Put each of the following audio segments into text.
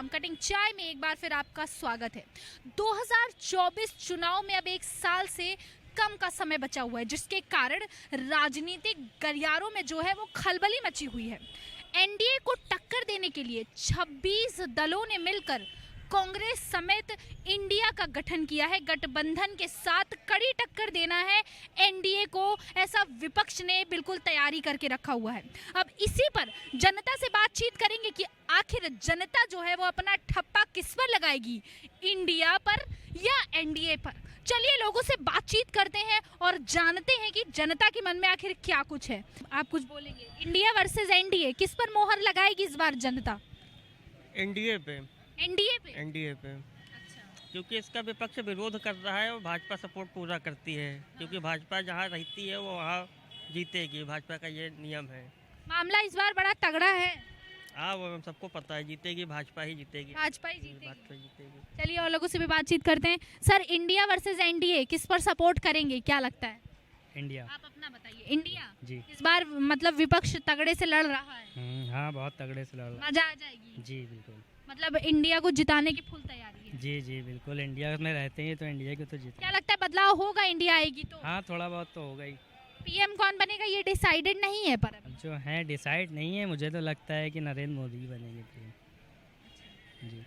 Programme cutting चाय में एक बार फिर आपका स्वागत है। 2024 चुनाव में अब एक साल से कम का समय बचा हुआ है, जिसके कारण राजनीतिक गलियारों में जो है वो खलबली मची हुई है। एनडीए को टक्कर देने के लिए 26 दलों ने मिलकर कांग्रेस समेत इंडिया का गठन किया है। गठबंधन के साथ कड़ी टक्कर देना है एनडीए को, ऐसा विपक्ष ने बिल्कुल तैयारी करके रखा हुआ है। अब इसी पर जनता से बातचीत करेंगे कि आखिर जनता जो है वो अपना ठप्पा किस पर लगाएगी, इंडिया पर या एनडीए पर। चलिए लोगों से बातचीत करते हैं और जानते हैं कि जनता के मन में आखिर क्या कुछ है। आप कुछ बोलेंगे? इंडिया वर्सेस एनडीए, किस पर मोहर लगाएगी इस बार जनता? एनडीए पे। एनडीए पे? एनडीए पे। अच्छा। क्योंकि इसका विपक्ष विरोध कर रहा है और भाजपा सपोर्ट पूरा करती है, क्योंकि भाजपा जहाँ रहती है वो वहाँ जीतेगी, भाजपा का ये नियम है। मामला इस बार बड़ा तगड़ा है। हाँ, वो हम सबको पता है, जीतेगी भाजपा ही जीतेगी। भाजपा ही भाजपा जीतेगी। जीतेगी। चलिए और लोगों से भी बातचीत करते हैं। सर, इंडिया वर्सेस एनडीए किस पर सपोर्ट करेंगे, क्या लगता है? इंडिया। आप अपना बताइए। इंडिया जी। इस बार मतलब विपक्ष तगड़े से लड़ रहा है। हाँ, बहुत तगड़े से लड़ रहा मजा आ जाएगी। है। जी बिल्कुल। मतलब इंडिया को जिताने की फुल तैयारी है। जी जी बिल्कुल, इंडिया में रहते हैं तो इंडिया को तो जीते। क्या लगता है बदलाव होगा इंडिया आएगी तो? हाँ, थोड़ा बहुत तो होगा ही। पीएम कौन बनेगा ये डिसाइडेड नहीं है पर अभी। जो है डिसाइड नहीं है, मुझे तो लगता है कि नरेंद्र मोदी बनेंगे पीएम। जी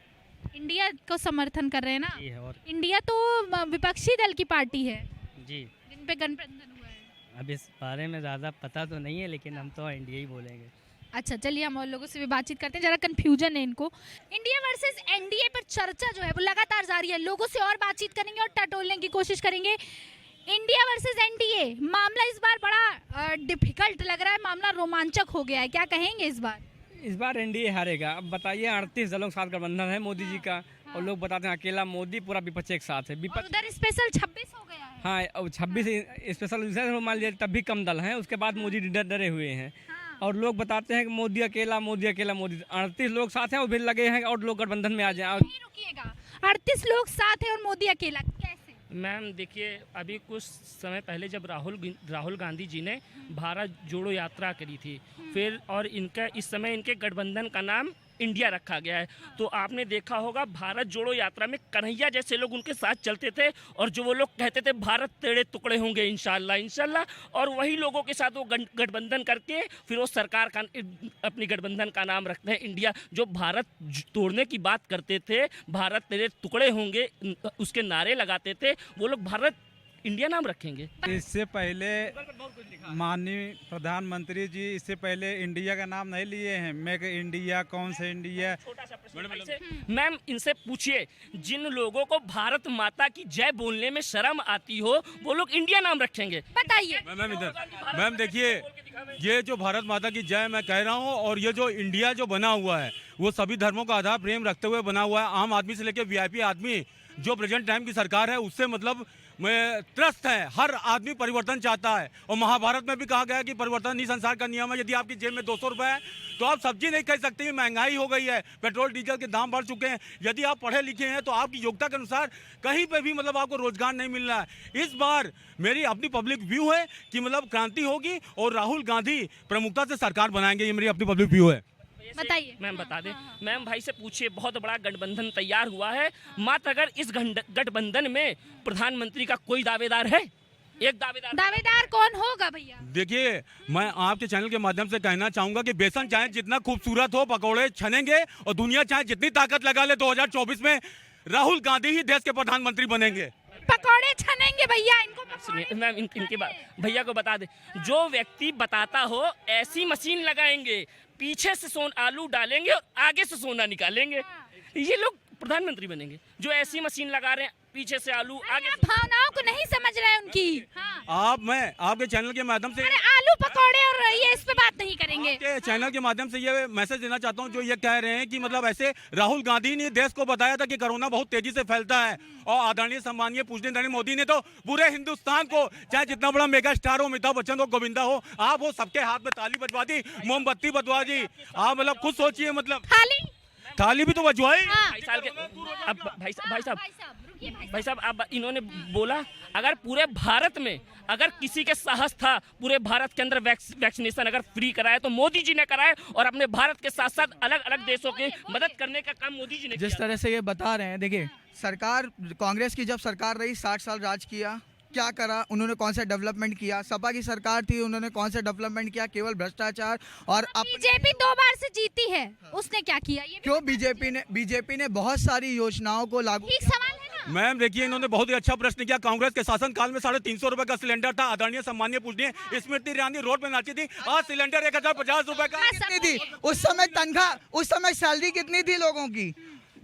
इंडिया को समर्थन कर रहे हैं ना? जी है। और इंडिया तो विपक्षी दल की पार्टी है जी, जिन पे गठबंधन हुआ है। अब इस बारे में ज़्यादा पता तो नहीं है, लेकिन हम तो इंडिया ही बोलेंगे। अच्छा, चलिए हम और लोगों से भी बातचीत करते हैं, जरा कंफ्यूजन है इनको। इंडिया वर्सेस एनडीए पर चर्चा जो है वो लगातार जारी है। लोगों से और बातचीत करेंगे और टटोलने की कोशिश करेंगे। इंडिया वर्सेस एनडीए मामला इस बार बड़ा डिफिकल्ट लग रहा है, मामला रोमांचक हो गया है, क्या कहेंगे इस बार? इस बार एनडीए हारेगा। अब बताइए, 38 दलों के साथ गठबंधन है मोदी जी का, और लोग बताते हैं अकेला मोदी, पूरा विपक्ष एक साथ है। और विपक्ष उधर स्पेशल 26 हो गया है। हाँ, अब 26 स्पेशल मान लीजिए तब भी कम दल हैं, उसके बाद मोदी डरे हुए हैं। हाँ। और लोग बताते हैं कि मोदी अकेला, मोदी अकेला, मोदी 38 लोग साथ हैं और फिर लगे हैं और लोग गठबंधन में आ जाए। नहीं रुकिएगा, 38 लोग साथ हैं और मोदी अकेला, कैसे? मैम देखिए, अभी कुछ समय पहले जब राहुल गांधी जी ने भारत जोड़ो यात्रा करी थी, फिर और इनका इस समय इनके गठबंधन का नाम इंडिया रखा गया है, तो आपने देखा होगा भारत जोड़ो यात्रा में कन्हैया जैसे लोग उनके साथ चलते थे और जो वो लोग कहते थे भारत तेरे टुकड़े होंगे इंशाल्लाह इंशाल्लाह, और वही लोगों के साथ वो गठबंधन करके फिर वो सरकार का अपनी गठबंधन का नाम रखते हैं इंडिया। जो भारत तोड़ने की बात करते थे, भारत तेरे टुकड़े होंगे, उसके नारे लगाते थे, वो लोग भारत इंडिया नाम रखेंगे। इससे पहले माननीय प्रधानमंत्री जी इससे पहले इंडिया का नाम नहीं लिए हैं। मेक इंडिया, कौन से इंडिया? छोटा सा प्रश्न मैम, इनसे पूछिए, जिन लोगों को भारत माता की जय बोलने में शर्म आती हो, वो लोग इंडिया नाम रखेंगे? बताइए। मैम इधर, मैम देखिए, ये जो भारत माता की जय मैं कह रहा हूँ, और ये जो इंडिया जो बना हुआ है वो सभी धर्मों का आधार प्रेम रखते हुए बना हुआ है। आम आदमी से लेकर वीआईपी आदमी, जो प्रेजेंट टाइम की सरकार है उससे मतलब में त्रस्त है। हर आदमी परिवर्तन चाहता है, और महाभारत में भी कहा गया कि परिवर्तन ही संसार का नियम है। यदि आपकी जेब में 200 रुपए है तो आप सब्जी नहीं खरीद सकते, महंगाई हो गई है, पेट्रोल डीजल के दाम बढ़ चुके हैं। यदि आप पढ़े लिखे हैं तो आपकी योग्यता के अनुसार कहीं पे भी मतलब आपको रोजगार नहीं मिल रहा है। इस बार मेरी अपनी पब्लिक व्यू है कि मतलब क्रांति होगी और राहुल गांधी प्रमुखता से सरकार बनाएंगे, ये मेरी अपनी पब्लिक व्यू है। बताइए। मैम बता दें, मैम भाई से पूछिए, बहुत बड़ा गठबंधन तैयार हुआ है, मात्र अगर इस गठबंधन में प्रधानमंत्री का कोई दावेदार है? एक दावेदार कौन होगा भैया? देखिए, मैं आपके चैनल के माध्यम से कहना चाहूंगा कि बेसन चाहे जितना खूबसूरत हो, पकौड़े छनेंगे, और दुनिया चाहे जितनी ताकत लगा ले, 2024 में राहुल गांधी ही देश के प्रधानमंत्री बनेंगे। पकौड़े छनेंगे भैया, इनको मैम इनके बाद भैया को बता दे, जो व्यक्ति बताता हो ऐसी मशीन लगाएंगे, पीछे से आलू डालेंगे और आगे से सोना निकालेंगे, ये लोग प्रधानमंत्री बनेंगे। जो ऐसी मशीन लगा रहे हैं, पीछे से आलू आगे से... भावनाओं को नहीं समझ रहे हैं उनकी। हाँ। मैं आपके चैनल के माध्यम से अरे आलू पकौड़े और ये इस पे बात नहीं करेंगे। आपके चैनल के माध्यम से ये मैसेज देना चाहता हूँ, जो ये कह रहे हैं कि मतलब ऐसे राहुल गांधी ने देश को बताया था कि कोरोना बहुत तेजी से फैलता है, और आदरणीय सम्मानीय पूजनीय नरेंद्र मोदी ने तो पूरे हिंदुस्तान को, चाहे जितना बड़ा मेगा स्टार हो, अमिताभ बच्चन हो, गोविंदा हो, आप वो सबके हाथ में ताली बजवा दी, मोमबत्ती बजवा दी। आप मतलब खुद सोचिए, मतलब थाली भी तो बजवाई। भाई साहब, भाई साहब अब इन्होंने बोला अगर पूरे भारत में अगर किसी के साहस था पूरे भारत के अंदर वैक्सीनेशन अगर फ्री कराए तो मोदी जी ने कराए और अपने भारत के साथ साथ अलग अलग देशों की मदद करने का काम मोदी जी ने जिस किया। तरह से ये बता रहे हैं, देखिए सरकार कांग्रेस की जब सरकार रही 60 साल राज किया, क्या करा उन्होंने, कौन सा डेवलपमेंट किया? सपा की सरकार थी, उन्होंने कौन सा डेवलपमेंट किया? केवल भ्रष्टाचार और बीजेपी 2 बार से जीती है, उसने क्या किया? ये भी क्यों बीजेपी ने बहुत सारी योजनाओं को लागू ठीक सवाल है ना। मैम देखिए, इन्होंने बहुत ही अच्छा प्रश्न किया। कांग्रेस के शासनकाल में 350 रुपए का सिलेंडर था। आदरणीय सम्मानीय पूजनीय स्मृति ईरानी रोड पे नाची थी। आज सिलेंडर 1050 रुपए का। कितनी थी उस समय तनख्वाह, उस समय सैलरी कितनी थी लोगों की?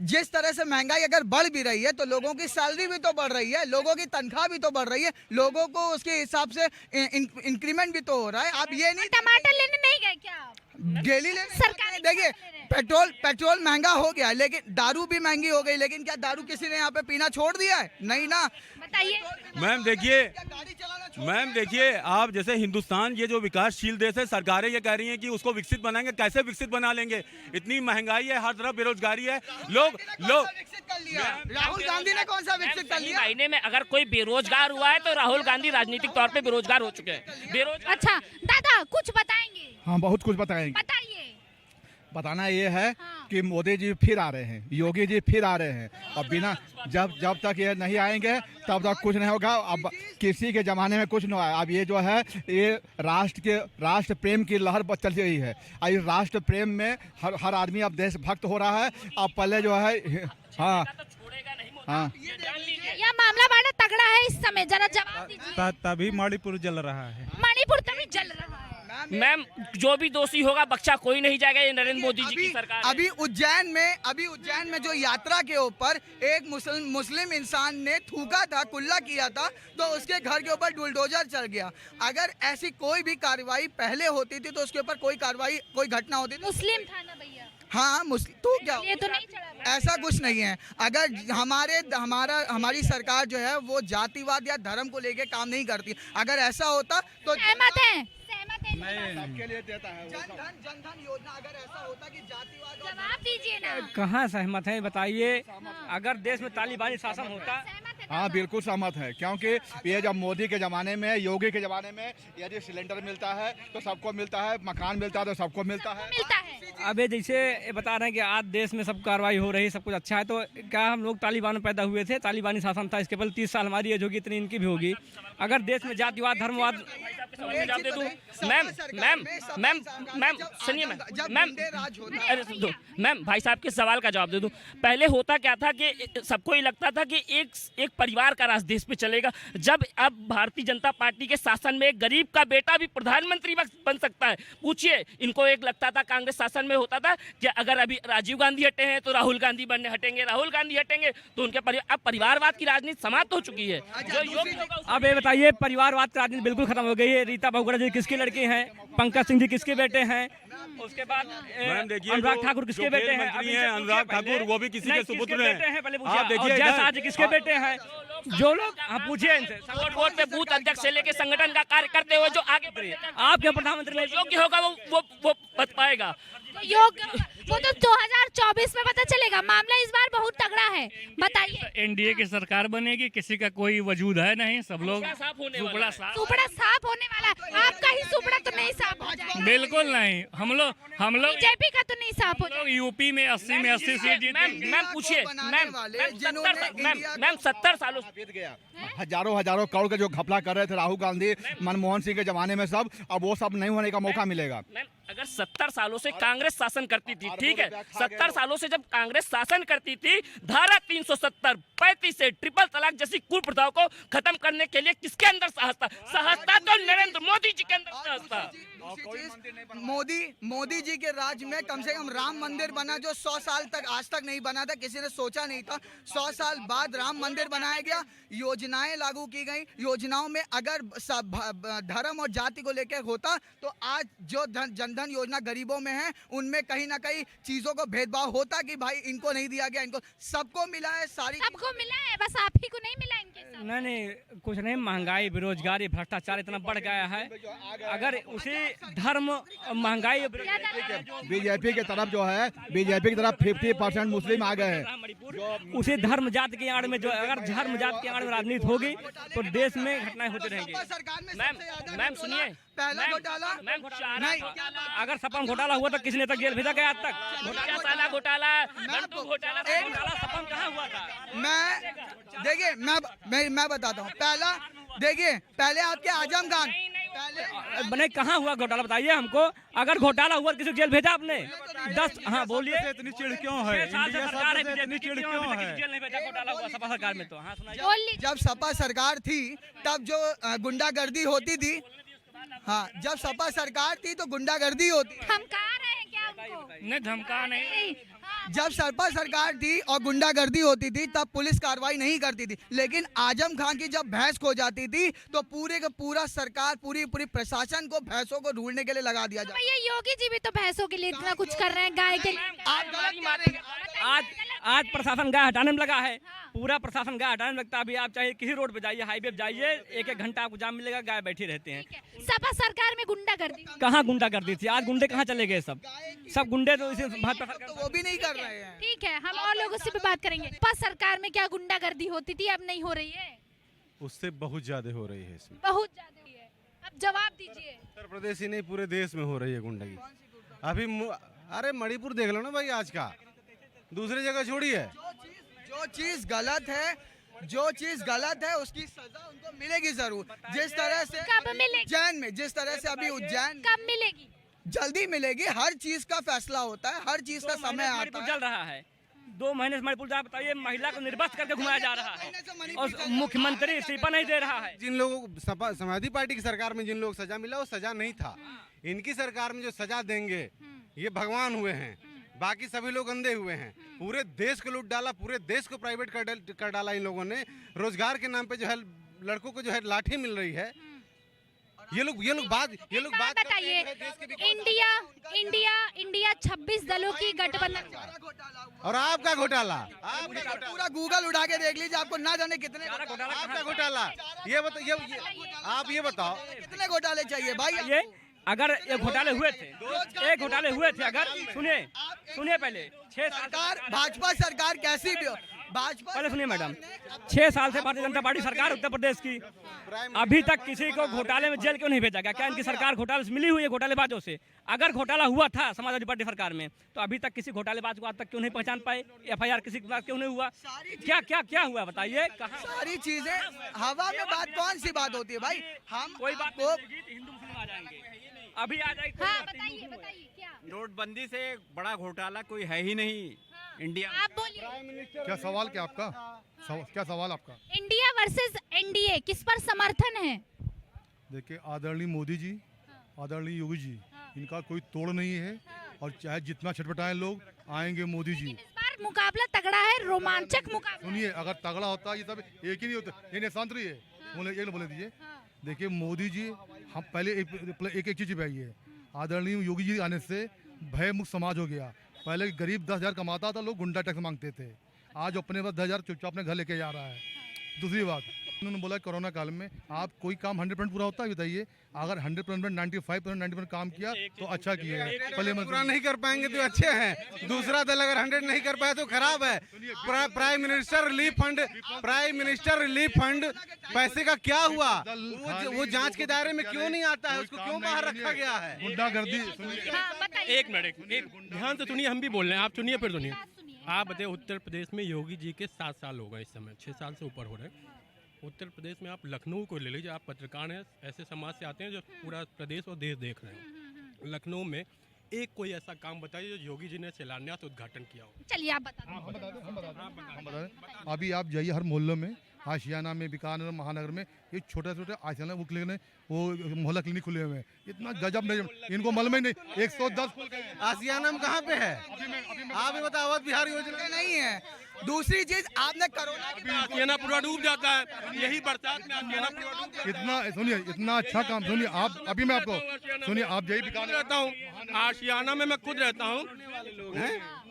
जिस तरह से महंगाई अगर बढ़ भी रही है तो लोगों की सैलरी भी तो बढ़ रही है, लोगों की तनख्वाह भी तो बढ़ रही है, लोगों को उसके हिसाब से इंक्रीमेंट भी तो हो रहा है। आप ये नहीं टमाटर लेने नहीं गए क्या आप? डेली सरकारी देखिए पेट्रोल महंगा हो गया, लेकिन दारू भी महंगी हो गई, लेकिन क्या दारू किसी ने यहाँ पे पीना छोड़ दिया है? नहीं ना। बताइए। मैम देखिए, आप जैसे हिंदुस्तान ये जो विकासशील देश है, सरकारें ये कह रही हैं कि उसको विकसित बनाएंगे। कैसे विकसित बना लेंगे? इतनी महंगाई है, हर तरफ बेरोजगारी है। लोग विकसित कर लिया, राहुल गांधी ने कौन सा विकसित कर लिया? महीने में अगर कोई बेरोजगार हुआ है तो राहुल गांधी राजनीतिक तौर पे बेरोजगार हो चुके हैं। बेरोजगार। अच्छा दादा कुछ बताएंगे? हाँ, बहुत कुछ बताएंगे। बताइए। बताना ये है हाँ। कि मोदी जी फिर आ रहे हैं, योगी जी फिर आ रहे हैं, और बिना जब तक ये नहीं आएंगे तब तक कुछ नहीं होगा। अब किसी के ज़माने में कुछ नहीं आया। अब ये जो है ये राष्ट्र प्रेम की लहर चल रही है। अब इस राष्ट्र प्रेम में हर आदमी अब देशभक्त हो रहा है। अब पहले जो है हाँ यह मामला बड़ा तगड़ा है इस समय, जरा जवाब दीजिए। तभी मणिपुर जल रहा है। मणिपुर तभी जल रहा है। मैम जो भी दोषी होगा बख्शा कोई नहीं जाएगा। ये नरेंद्र मोदी जी की सरकार है। अभी उज्जैन में जो यात्रा के ऊपर एक मुस्लिम इंसान ने थूका था, कुल्ला किया था, तो उसके घर के ऊपर बुलडोजर चल गया। अगर ऐसी कोई भी कार्रवाई पहले होती थी तो उसके ऊपर कोई घटना होती थी। मुस्लिम था ना भैया। हाँ तो क्या ये तो नहीं चढ़ा। ऐसा कुछ नहीं है। अगर हमारी सरकार जो है वो जातिवाद या धर्म को लेके काम नहीं करती। अगर ऐसा होता तो सहमत है। सबके लिए देता है। जनधन योजना अगर ऐसा होता कि जातिवाद, जवाब दीजिए ना। कहाँ सहमत है बताइए? अगर देश में तालिबानी शासन होता। हाँ बिल्कुल सहमत है, क्योंकि ये जब मोदी के ज़माने में, योगी के ज़माने में यदि सिलेंडर मिलता है तो सबको मिलता है, मकान मिलता है तो सबको मिलता है। अबे जैसे ये बता रहे हैं कि आज देश में सब कार्रवाई हो रही है, सब कुछ अच्छा है, तो क्या हम लोग तालिबान में पैदा हुए थे? तालिबानी शासन था, इसके पहले 30 साल हमारी एज होगी, इतनी इनकी भी होगी। अगर देश में जातिवाद धर्मवाद। जवाब दे दूं? मैम सुनिए मैम भाई साहब के सवाल का जवाब दे दूं। पहले होता क्या था कि सबको ये लगता था कि एक परिवार का राज देश पे चलेगा। जब अब भारतीय जनता पार्टी के शासन में एक गरीब का बेटा भी प्रधानमंत्री बन सकता है। पूछिए, इनको एक लगता था कांग्रेस शासन में होता था कि अगर अभी राजीव गांधी हटे हैं तो राहुल गांधी बनने हटेंगे, राहुल गांधी हटेंगे तो उनके अब परिवारवाद की राजनीति समाप्त हो चुकी है। जो योग्य होगा अब ये बताइए, परिवारवाद की राजनीति बिल्कुल खत्म हो गई है। रीता बहुगुणा जी किसकी लड़की हैं? पंकज सिंह जी किसके बेटे हैं? उसके बाद अनुराग ठाकुर किसके बेटे हैं? अनुराग ठाकुर वो भी किसी के सुपुत्र हैं। पहले आप देखिए जयशाह जी किसके बेटे हैं? जो लोग आप पूछिए इनसे। वोट पे बूथ अध्यक्ष से लेके संगठन का कार्य करते हुए जो आगे बढ़े, आपके प्रधानमंत्री योग्य होगा वो बच पाएगा। वो तो 2024 में पता चलेगा। मामला इस बार बहुत तगड़ा है। बताइए। एनडीए की सरकार बनेगी, किसी का कोई वजूद है नहीं, सब लोग सुपड़ा साफ सुपड़ा साफ होने वाला। आपका ही सुपड़ा तो नहीं साफ हो जाएगा। बिल्कुल नहीं। हम लोग बीजेपी का तो नहीं साफ हो जाएगा। यूपी में 80 सीट जीते। मैम पूछिए, मैम 70 सालों से बीत गया। हजारों करोड़ का जो घपला कर रहे थे राहुल गांधी, मनमोहन सिंह के जमाने में, सब अब वो सब नहीं होने का मौका मिलेगा। अगर 70 सालों से कांग्रेस शासन करती थी, ठीक है, 70 सालों से जब कांग्रेस शासन करती थी, धारा 370, 35 से ट्रिपल तलाक जैसी कुप्रथाओं को खत्म करने के लिए किसके अंदर साहस था? साहस था तो नरेंद्र मोदी जी के अंदर साहस था। मोदी जी के राज में कम से कम राम मंदिर बना, जो 100 साल तक आज तक नहीं बना था, किसी ने सोचा नहीं था। 100 साल बाद राम मंदिर बनाया गया, योजनाएं लागू की गई। योजनाओं में अगर धर्म और जाति को लेकर होता तो आज जो जनधन योजना गरीबों में है उनमें कहीं ना कहीं चीजों को भेदभाव होता कि भाई इनको नहीं दिया गया, इनको सबको मिला है। सबको मिला है, बस आप ही को नहीं मिला इनके साथ। नहीं कुछ नहीं। महंगाई, बेरोजगारी, भ्रष्टाचार इतना बढ़ गया है। अगर उसी धर्म महंगाई बीजेपी की तरफ जो है, बीजेपी की तरफ 50% मुस्लिम आ गए हैं। उसी धर्म जात के आड़ में जो, अगर धर्म जात के आड़ में राजनीति होगी तो देश में घटनाएं होती रहेंगी। सरकार में मैम, सबसे ज्यादा मैम सुनिए, पहला घोटाला मैम नहीं, अगर सपा में घोटाला हुआ तो किसी ने तक जेल भेजा गया आज तक? घोटाला साला घोटाला घंटू घोटाला एक- घोटाला सपा में कहाँ हुआ था? देखिए मैं बताता हूँ। पहला देखिए, पहले आपके आजम खान बने कहाँ हुआ घोटाला बताइए हमको। अगर घोटाला हुआ तो किसी को जेल भेजा आपने? 10 हाँ बोलिए। इतनी चिड़ क्यों है? 6 साल से इंडिया सरकार है सबसे बीजेपी इतनी की, चिड़ क्यों क्यों अभी तक है? किसी जेल नहीं भेजा घोटाला हुआ सपा सरकार में? तो हाँ सुनाइए। बोल लीजिए। जब सपा सरकार थी तब जो गुंडागर्दी होती थी, हाँ जब सपा सरकार थी तो गुंडागर्दी होती। धमका रहे हैं क्या हमको? नहीं धमका नहीं। जब सपा सरकार थी और गुंडागर्दी होती थी तब पुलिस कार्रवाई नहीं करती थी, लेकिन आजम खान की जब भैंस खो जाती थी तो पूरे का पूरा सरकार, पूरी प्रशासन को भैंसों को ढूंढने के लिए लगा दिया जाता। भैया योगी जी भी तो भैंसों के लिए इतना कुछ कर रहे हैं, गाय के लिए। आप गलत कह रहे हैं। आज प्रशासन गाय हटाने में लगा है, पूरा प्रशासन गाय हटाने में लगता है। अभी आप चाहे किसी रोड पे जाइए, हाईवे पे जाइए, 1-1 घंटा आपको जाम मिलेगा, गाय बैठी रहते हैं। सपा सरकार में गुंडागर्दी। कहाँ गुंडागर्दी थी? आज गुंडे कहाँ चले गए? सब गुंडे तो इसी भाजपा सरकार तो वो भी नहीं कर रहे हैं। ठीक है, हम और लोगों से भी बात करेंगे। सपा सरकार में क्या गुंडागर्दी होती थी, अब नहीं हो रही है? उससे बहुत ज्यादा हो रही है इसमें। बहुत ज्यादा हुई है। अब जवाब दीजिए। उत्तर प्रदेश ही नहीं, पूरे देश में हो रही है गुंडगी। अभी अरे मणिपुर देख लो ना भाई, आज का दूसरी जगह छोड़िए। जो चीज गलत है उसकी सजा उनको मिलेगी जरूर। जिस तरह से कब मिलेगी? उज्जैन में, जिस तरह से अभी उज्जैन कब मिलेगी? जल्दी मिलेगी। हर चीज का फैसला होता है, हर चीज का समय आता मणिपुर है। चल रहा है 2 महीने से मणिपुर जा, बताइए महिला को निर्वस्त्र करके घुमाया जा रहा है और मुख्यमंत्री इस्तीफा नहीं दे रहा है। जिन लोगों को समाजवादी पार्टी की सरकार में जिन लोगों को सजा मिला वो सजा नहीं था। इनकी सरकार में जो सजा देंगे ये भगवान हुए हैं, बाकी सभी लोग अंधे हुए हैं। पूरे देश को लूट डाला, पूरे देश को प्राइवेट कर डाला इन लोगों ने। रोजगार के नाम पे जो है लड़कों को जो है लाठी मिल रही है। ये लोग बात बताइए। इंडिया 26 दलों की गठबंधन। और आपका घोटाला, पूरा गूगल उठा के देख लीजिए, आपको ना जाने कितने आपका घोटाला। आप ये बताओ कितने घोटाले चाहिए भाई। ये अगर ये घोटाले हुए थे, अगर सुनिए पहले 6 साल सरकार, भाजपा सरकार कैसी भी हो, भाजपा पहले सुनिए मैडम, 6 साल से भारतीय जनता पार्टी सरकार उत्तर प्रदेश की, अभी तक किसी को घोटाले में जेल क्यों नहीं भेजा गया? क्या इनकी सरकार घोटाले से मिली हुई है घोटालेबाजों से? अगर घोटाला हुआ था समाजवादी पार्टी सरकार में तो अभी तक किसी घोटालेबाज को आज तक क्यों नहीं पहचान पाए? FIR किसी के पास क्यों नहीं हुआ? क्या हुआ बताइए? कहाँ सारी चीजें हवा में बात, कौन सी बात होती है भाई? हम कोई बात को हिंदू मुस्लिम आ जाएंगे, अभी आ जाएगी। हाँ बताइए क्या? नोटबंदी से बड़ा घोटाला कोई है ही नहीं इंडिया। आप बोलिए। क्या सवाल क्या आपका? क्या सवाल आपका? इंडिया वर्सेस NDA किस पर समर्थन है? देखिए, आदरणीय मोदी जी, आदरणीय योगी जी, इनका कोई तोड़ नहीं है और चाहे जितना छटपटाए लोग, आएंगे मोदी जी। इस बार मुकाबला तगड़ा है, रोमांचक मुकाबला। सुनिए, अगर तगड़ा होता ये सब एक ही नहीं होता, ये निशांत रही है, बोले दीजिए। देखिए मोदी जी, हम पहले एक चीज भाई है, आदरणीय योगी जी आने से भय मुक्त समाज हो गया। पहले गरीब 10,000 कमाता था, लोग गुंडा टैक्स मांगते थे। आज अपने पास 10,000 चुपचाप अपने घर लेके जा रहा है। दूसरी बात, उन्होंने बोला कोरोना काल में आप कोई काम 100% पूरा होता है बताइए? अगर 100% 95% 90% काम किया तो अच्छा किया है। पहले पूरा नहीं कर पाएंगे तो अच्छे हैं। दूसरा दल अगर 100 नहीं कर पाया तो खराब है। प्राइम मिनिस्टर रिलीफ फंड पैसे का क्या हुआ? वो जांच के दायरे में क्यों नहीं आता है? उसको क्यों बाहर रखा गया है? गुंडागर्दी। एक मिनट, ध्यान से सुनिए, हम भी बोल रहे हैं, आप सुनिए फिर सुनिए। आप बताइए, उत्तर प्रदेश में योगी जी के 7 साल हो गए, इस समय 6 साल से ऊपर हो रहे हैं। उत्तर प्रदेश में आप लखनऊ को ले लीजिए, आप पत्रकार हैं, ऐसे समाज से आते हैं जो पूरा प्रदेश और देश देख रहे हैं। लखनऊ में एक कोई ऐसा काम बताइए जो योगी जी ने शिलान्यास उद्घाटन किया हो। चलिए आप बता अभी आप जाइए हर मोहल्लों में, आशियाना में, बीकानेर, महानगर में, ये छोटे आशियाना वो क्लिनिक, वो मोहल्ला क्लिनिक खुले हुए हैं। इतना गजब नहीं, इनको मालूम ही नहीं। 110 आशियाना में कहाँ पे है? आप ही बताओ, अवध बिहार योजना नहीं है। दूसरी चीज, आपने कोरोना की आशियाना पूरा डूब जाता है, यही बरसात में आशियाना पूरा डूब जाता है। इतना अच्छा काम, सुनिए आप, अभी मैं आपको सुनिए, आप जाइए बीकानेर रहता हूँ, आशियाना में मैं खुद रहता हूँ।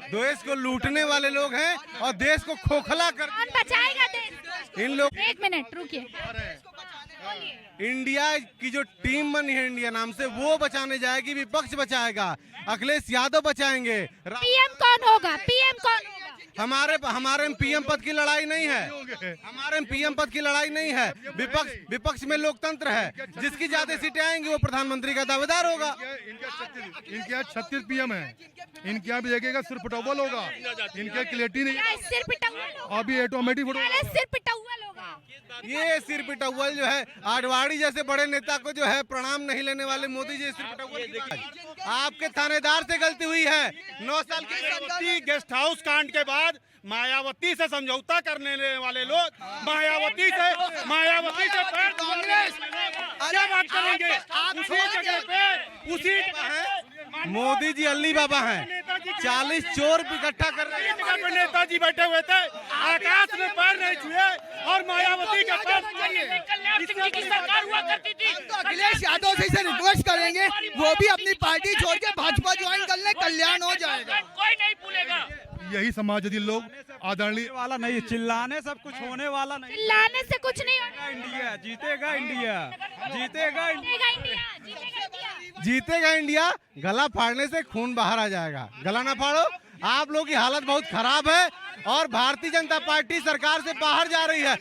देश को लूटने वाले लोग हैं और देश को खोखला कर कौन बचाएगा देश? इन लोग। 1 मिनट रुकिए। इंडिया की जो टीम बनी है इंडिया नाम से, वो बचाने जाएगी, विपक्ष बचाएगा, अखिलेश यादव बचाएंगे। पीएम कौन होगा? पीएम कौन होगा? हमारे में पीएम पद की लड़ाई नहीं है, हमारे में पीएम पद की लड़ाई नहीं है। विपक्ष में लोकतंत्र है, जिसकी ज्यादा सीटें आएंगी वो प्रधानमंत्री का दावेदार होगा। इनके यहाँ 36 पीएम है, इनके यहाँ भी देखेगा सिर्फ टॉवल होगा, इनके क्लियरिटी नहीं, सिर्फ टॉवल अभी ऑटोमेटिक सिर्फ टॉवल होगा। ये सिर पिटौल जो है, आडवाणी जैसे बड़े नेता को जो है प्रणाम नहीं लेने वाले मोदी जी सिर पिटौल। आपके थानेदार से गलती हुई है। 9 साल की गेस्ट हाउस कांड के बाद मायावती से समझौता करने वाले लोग मायावती से क्या बात करेंगे? उसी जगह पे मोदी जी अल्ली बाबा हैं, 40 चोर इकट्ठा कर रहे हैं। नेताजी बैठे हुए थे, आकाश में पैर नहीं छुए और मायावती का पैर अखिलेश यादव से इसे रिक्वेस्ट करेंगे वो भी अपनी पार्टी छोड़ के भाजपा ज्वाइन कर ले, कल्याण हो जाएगा। कोई नहीं भूलेगा। यही समाजवादी लोग आदरणीय वाला नहीं, चिल्लाने सब कुछ होने वाला नहीं, चिल्लाने से कुछ नहीं होगा। इंडिया जीतेगा, इंडिया जीतेगा, जीतेगा इंडिया। गला फाड़ने से खून बाहर आ जाएगा, गला ना फाड़ो। आप लोगों की हालत बहुत खराब है और भारतीय जनता पार्टी सरकार से बाहर जा रही है।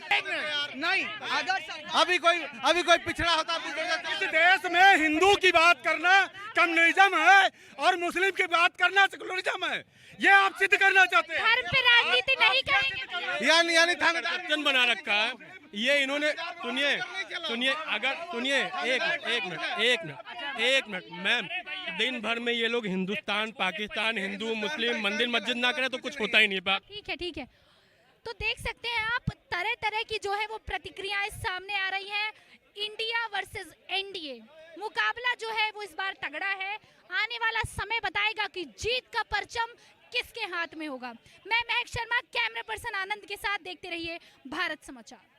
नहीं, अगर अभी कोई पिछड़ा होता इस देश में हिंदू की बात करना कम्युनिज्म है और मुस्लिम की बात करना सेकुलरिज्म है। ये आप सिद्ध करना चाहते हैं। धर्म पे राजनीति नहीं करेंगे। यानी थानेदार बना रखा है ये इन्होंने। सुनिए अगर सुनिए एक मिनट मैम, दिन भर में ये लोग हिंदुस्तान पाकिस्तान हिंदू मुस्लिम मंदिर मस्जिद ना करें तो कुछ होता ही नहीं। ठीक है। तो देख सकते हैं आप, तरह तरह की जो है वो प्रतिक्रियाएं सामने आ रही हैं। इंडिया वर्सेस एनडीए मुकाबला जो है वो इस बार तगड़ा है। आने वाला समय बताएगा कि जीत का परचम किसके हाथ में होगा। मैं महक शर्मा, कैमरा पर्सन आनंद के साथ, देखते रहिए भारत समाचार।